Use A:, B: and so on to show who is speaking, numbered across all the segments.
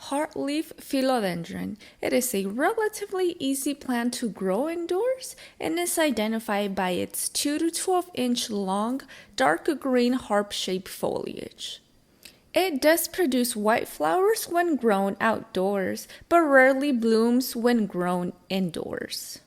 A: Heart-leaf-philodendron. It is a relatively easy plant to grow indoors and is identified by its 2 to 12-inch long, dark green harp-shaped foliage. It does produce white flowers when grown outdoors, but rarely blooms when grown indoors.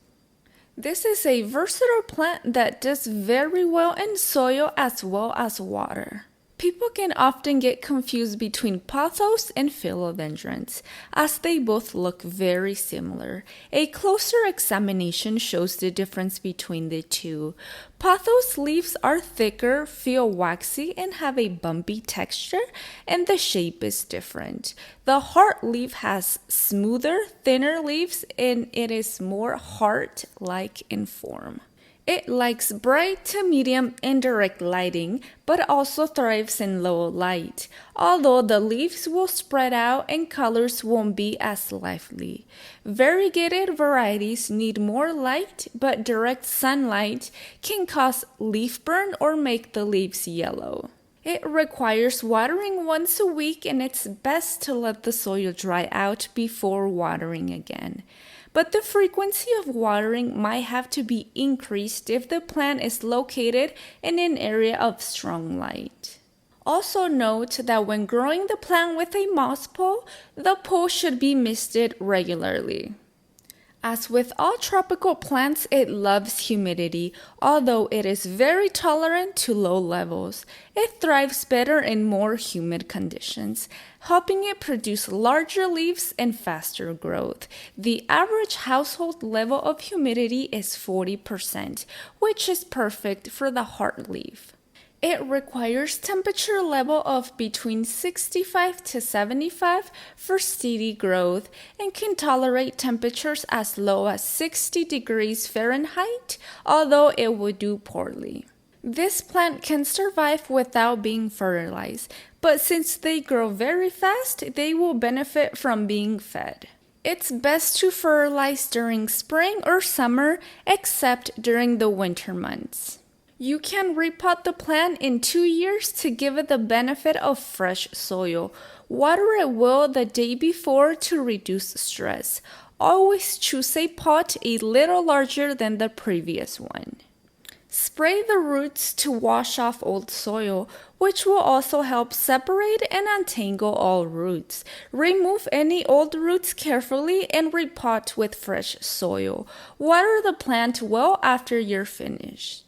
A: This is a versatile plant that does very well in soil as well as water. People can often get confused between pothos and philodendrons, as they both look very similar. A closer examination shows the difference between the two. Pothos leaves are thicker, feel waxy, and have a bumpy texture, and the shape is different. The heart leaf has smoother, thinner leaves, and it is more heart-like in form. It likes bright to medium indirect lighting, but also thrives in low light, although the leaves will spread out and colors won't be as lively. Variegated varieties need more light, but direct sunlight can cause leaf burn or make the leaves yellow. It requires watering once a week, and it's best to let the soil dry out before watering again. But the frequency of watering might have to be increased if the plant is located in an area of strong light. Also note that when growing the plant with a moss pole, the pole should be misted regularly. As with all tropical plants, it loves humidity, although it is very tolerant to low levels. It thrives better in more humid conditions, helping it produce larger leaves and faster growth. The average household level of humidity is 40%, which is perfect for the heart leaf. It requires temperature level of between 65 to 75 for steady growth and can tolerate temperatures as low as 60 degrees Fahrenheit, although it would do poorly. This plant can survive without being fertilized, but since they grow very fast, they will benefit from being fed. It's best to fertilize during spring or summer, except during the winter months. You can repot the plant in 2 years to give it the benefit of fresh soil. Water it well the day before to reduce stress. Always choose a pot a little larger than the previous one. Spray the roots to wash off old soil, which will also help separate and untangle all roots. Remove any old roots carefully and repot with fresh soil. Water the plant well after you're finished.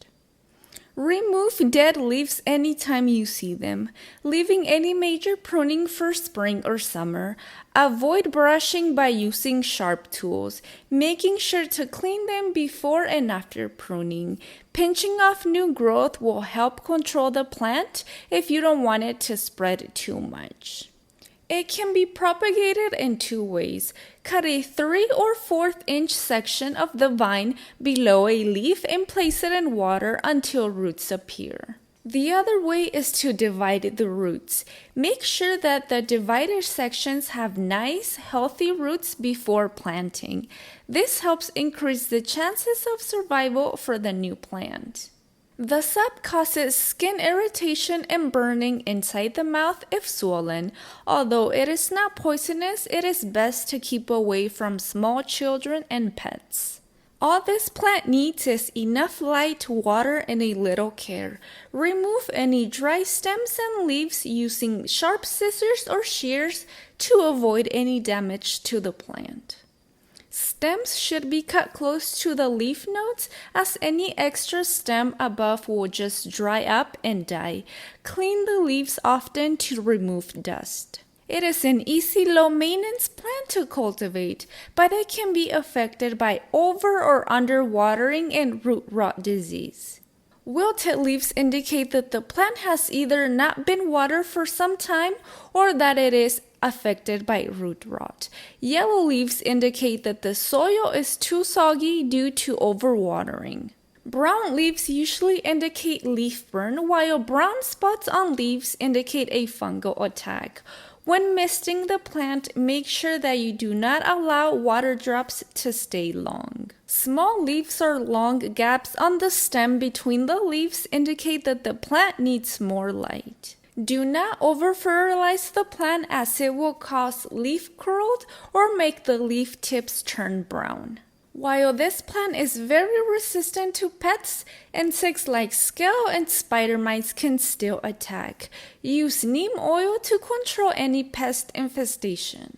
A: Remove dead leaves anytime you see them, leaving any major pruning for spring or summer. Avoid brushing by using sharp tools, making sure to clean them before and after pruning. Pinching off new growth will help control the plant if you don't want it to spread too much. It can be propagated in 2 ways. Cut a 3 or 4-inch section of the vine below a leaf and place it in water until roots appear. The other way is to divide the roots. Make sure that the divided sections have nice, healthy roots before planting. This helps increase the chances of survival for the new plant. The sap causes skin irritation and burning inside the mouth if swollen. Although it is not poisonous, it is best to keep away from small children and pets. All this plant needs is enough light, water, and a little care. Remove any dry stems and leaves using sharp scissors or shears to avoid any damage to the plant. Stems should be cut close to the leaf nodes, as any extra stem above will just dry up and die. Clean the leaves often to remove dust. It is an easy low-maintenance plant to cultivate, but it can be affected by over or under watering and root rot disease. Wilted leaves indicate that the plant has either not been watered for some time or that it is affected by root rot. Yellow leaves indicate that the soil is too soggy due to overwatering. Brown leaves usually indicate leaf burn, while brown spots on leaves indicate a fungal attack. When misting the plant, make sure that you do not allow water drops to stay long. Small leaves or long gaps on the stem between the leaves indicate that the plant needs more light. Do not over-fertilize the plant as it will cause leaf curl or make the leaf tips turn brown. While this plant is very resistant to pests, insects like scale and spider mites can still attack. Use neem oil to control any pest infestation.